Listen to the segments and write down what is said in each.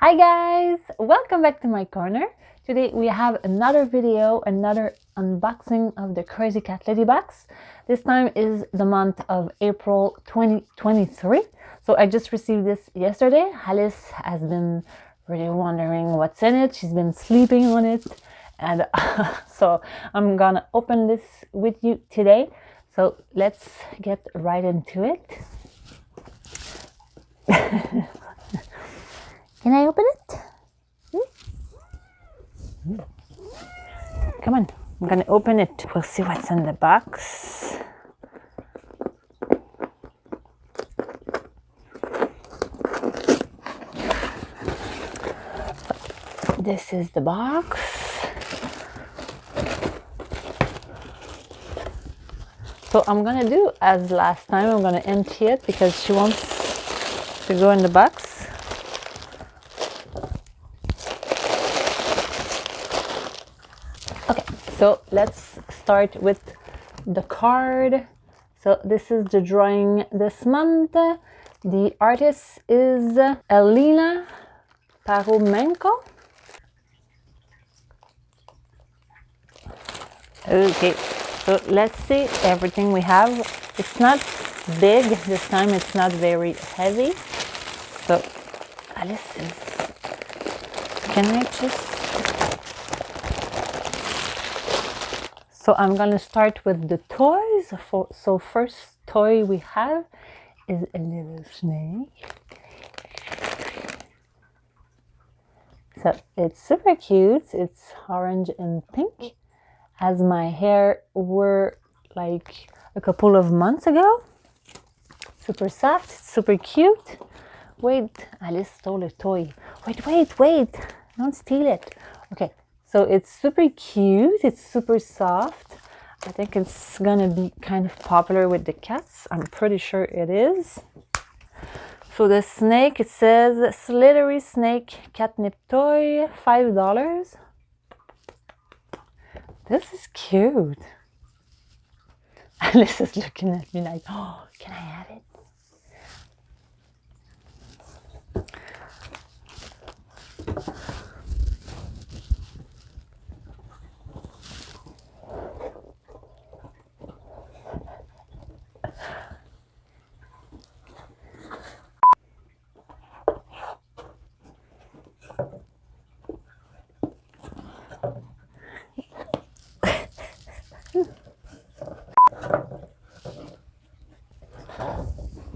Hi guys, welcome back to my corner. Today we have another video, another unboxing of the Crazy Cat Lady Box. This time is the month of April 2023. So I just received this yesterday. Alice has been really wondering what's in it. She's been sleeping on it. And so I'm gonna open this with you today. So let's get right into it. Can I open it? Come on, I'm gonna open it. We'll see what's in the box. This is the box. So I'm gonna do as last time. I'm gonna empty it because she wants to go in the box. Okay, so let's start with the card. So this is the drawing this month. The artist is Elena Paromenko. Okay, so let's see everything we have. It's not big this time, it's not very heavy. So Alice is, can I just, so I'm gonna start with the toys. So first toy we have is a little snake. So it's super cute. It's orange and pink, as my hair were like a couple of months ago. Super soft, super cute. Wait, Alice stole a toy. Wait, don't steal it. Okay, so it's super cute, it's super soft. I think it's gonna be kind of popular with the cats. I'm pretty sure it is. So the snake, it says Slithery Snake Catnip Toy, $5. This is cute. Alice is looking at me like, oh, can I have it?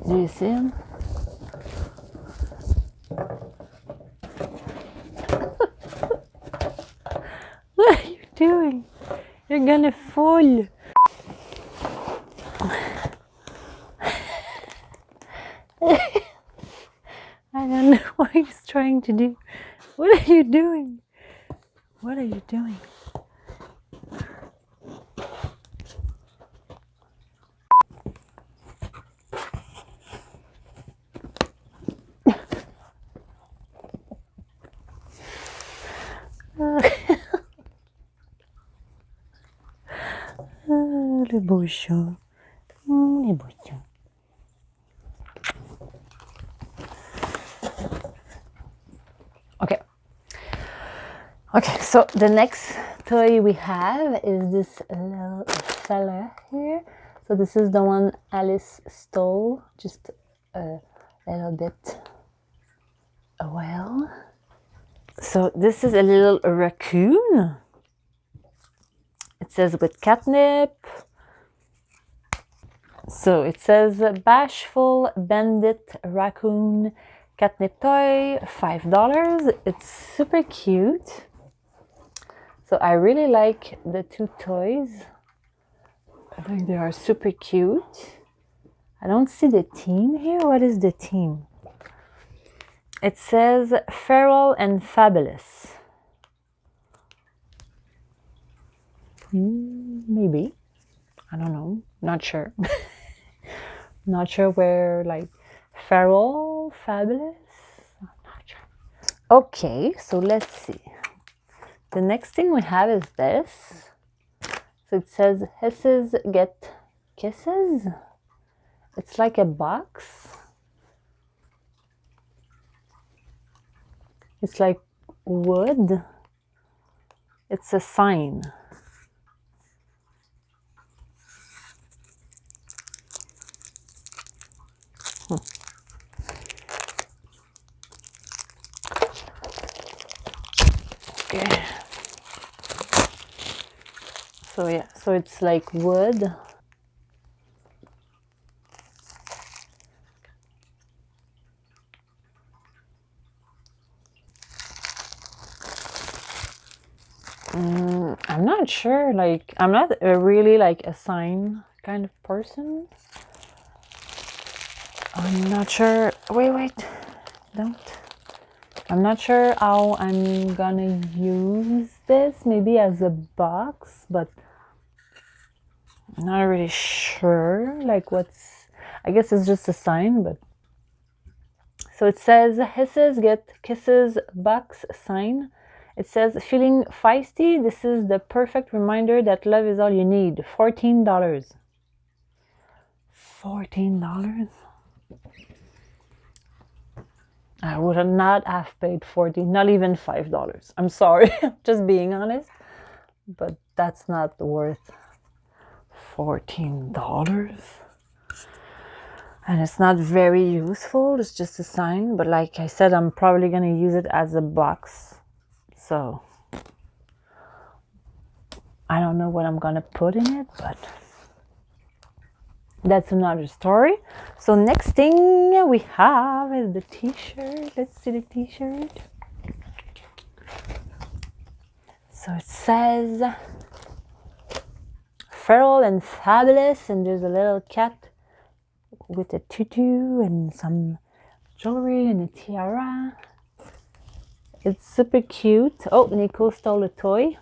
Do you see him? What are you doing? You're gonna fall. I don't know what he's trying to do. What are you doing? What are you doing? Le beau chat. Le beau chat. Okay, so the next toy we have is this little fella here. So this is the one Alice stole just a little bit a while. So this is a little raccoon. It says with catnip. So it says Bashful Bandit Raccoon Catnip Toy, $5. It's super cute. So I really like the two toys. I think they are super cute. I don't see the theme here. What is the theme? It says Feral and Fabulous. Maybe. I don't know. Not sure. Not sure where, like, feral, fabulous. I'm not sure. Okay, so let's see. The next thing we have is this. So it says Hisses Get Kisses. It's like a box. It's like wood. It's a sign. Okay. So yeah, so it's like wood. I'm not sure, like, I'm not really like a sign kind of person. I'm not sure. Wait, don't. I'm not sure how I'm gonna use this, maybe as a box, but I'm not really sure, like what's, I guess it's just a sign, but. So it says, hisses get kisses box sign. It says, feeling feisty? This is the perfect reminder that love is all you need. $14. $14? I would not have paid 14, not even $5. I'm sorry, just being honest. But that's not worth $14. And it's not very useful, it's just a sign. But like I said, I'm probably gonna use it as a box. So I don't know what I'm gonna put in it, but that's another story. So next thing we have is the t-shirt. Let's see the t-shirt. So it says feral and fabulous, and there's a little cat with a tutu and some jewelry and a tiara. It's super cute. Oh, Nico stole a toy.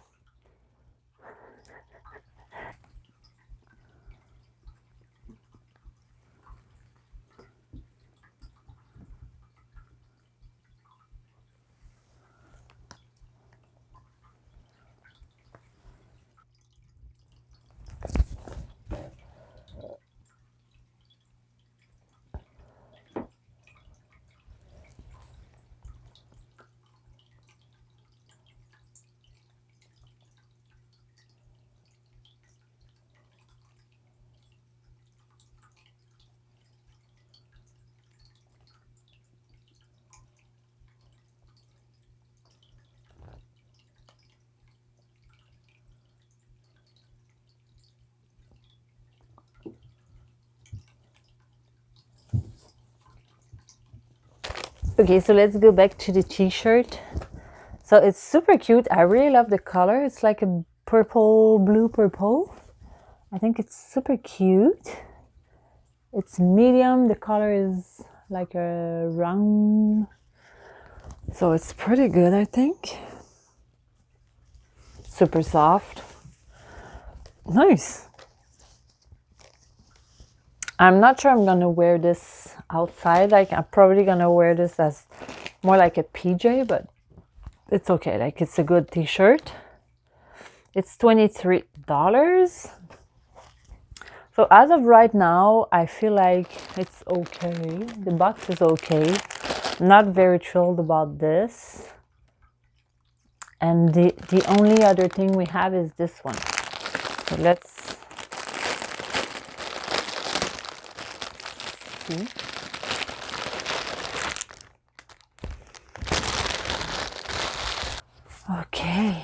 Okay, so let's go back to the t-shirt. So it's super cute. I really love the color. It's like a purple, blue purple. I think it's super cute. It's medium. The color is like a round. So it's pretty good, I think. Super soft. Nice. I'm not sure I'm gonna wear this outside. Like, I'm probably gonna wear this as more like a PJ, but it's okay. Like, it's a good t-shirt. It's $23. So as of right now, I feel like it's okay. The box is okay. Not very thrilled about this. And the only other thing we have is this one. So let's see. Okay.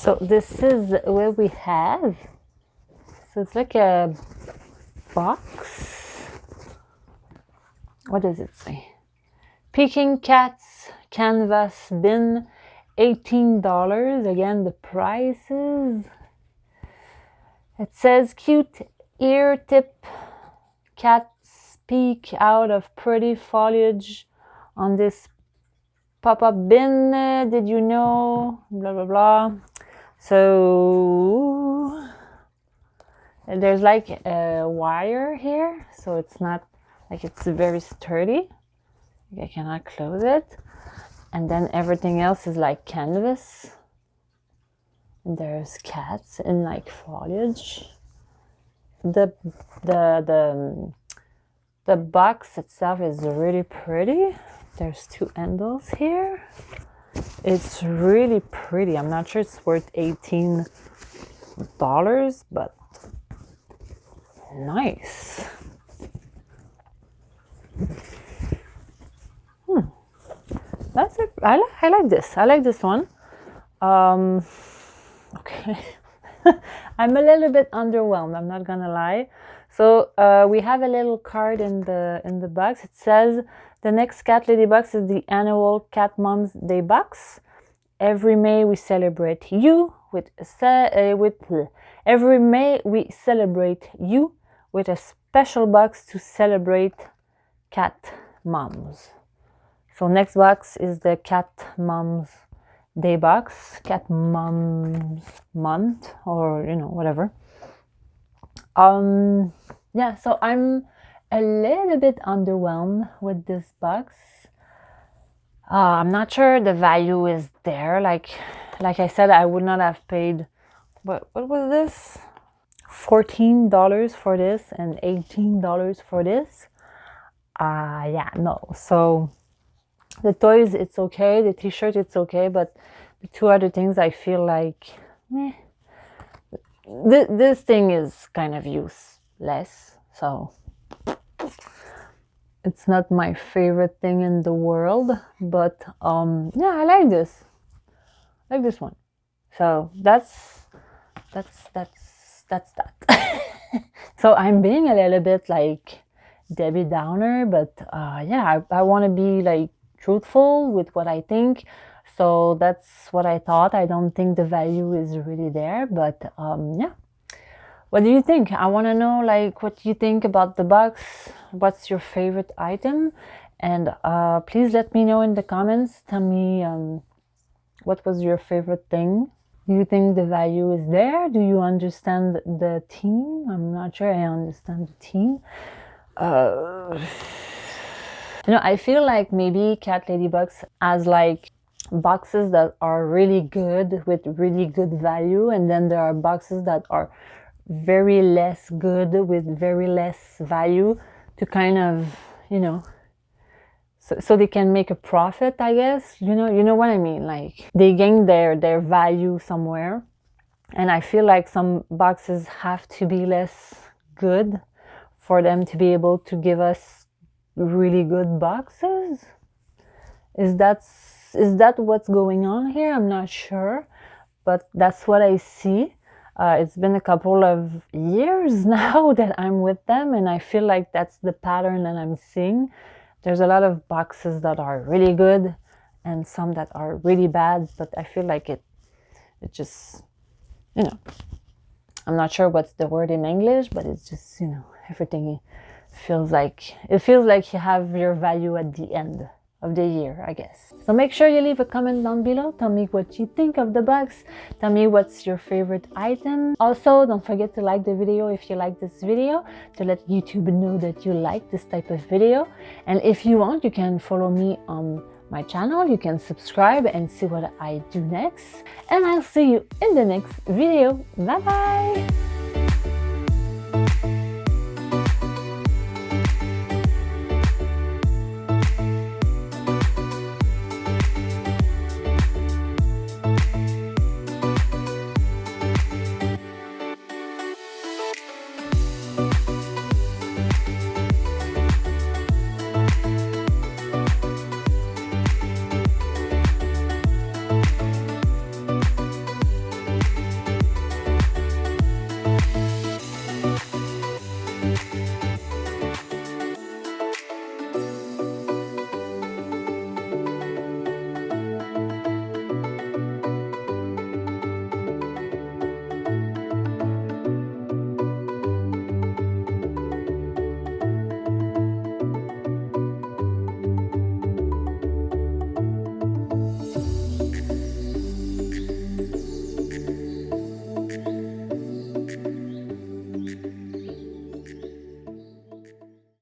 So this is what we have. So it's like a box. What does it say? Peking Cats canvas bin, $18. Again, the prices. It says cute ear tip. Cats peek out of pretty foliage on this pop-up bin. Did you know? Blah, blah, blah. So there's like a wire here, so it's not like, it's very sturdy. I cannot close it. And then everything else is like canvas. There's cats in like foliage. The box itself is really pretty. There's two handles here. It's really pretty. I'm not sure it's worth $18, but nice. That's it. I like this. I like this one. Okay. I'm a little bit underwhelmed, I'm not gonna lie. So we have a little card in the box. It says the next CatLady Box is the annual Cat Moms Day Box. Every May we celebrate you every May we celebrate you with a special box to celebrate cat moms. So next box is the Cat Moms Day Box, Cat Moms Month, or whatever. Yeah, so I'm a little bit underwhelmed with this box. I'm not sure the value is there. Like I said, I would not have paid, what was this? $14 for this and $18 for this. Yeah, no. So the toys, it's okay. The t-shirt, it's okay. But the two other things, I feel like, this thing is kind of useless. So it's not my favorite thing in the world. But yeah, I like this. I like this one. So that's that. So I'm being a little bit like Debbie Downer, but yeah, I want to be like truthful with what I think. So that's what I thought. I don't think the value is really there, but yeah. What do you think? I want to know like what you think about the box. What's your favorite item? And please let me know in the comments. Tell me what was your favorite thing. Do you think the value is there? Do you understand the theme? I'm not sure I understand the theme. I feel like maybe CatLady Box has like boxes that are really good with really good value, and then there are boxes that are very less good with very less value to kind of, so they can make a profit, I guess. You know what I mean? Like they gain their value somewhere. And I feel like some boxes have to be less good for them to be able to give us really good boxes. Is that what's going on here? I'm not sure, but that's what I see. It's been a couple of years now that I'm with them, and I feel like that's the pattern that I'm seeing. There's a lot of boxes that are really good and some that are really bad, but I feel like it just, I'm not sure what's the word in English, but it's just, everything feels like you have your value at the end of the year, I guess. So make sure you leave a comment down below. Tell me what you think of the box. Tell me what's your favorite item. Also, don't forget to like the video if you like this video, to let YouTube know that you like this type of video. And if you want, you can follow me on my channel. You can subscribe and see what I do next. And I'll see you in the next video. Bye bye.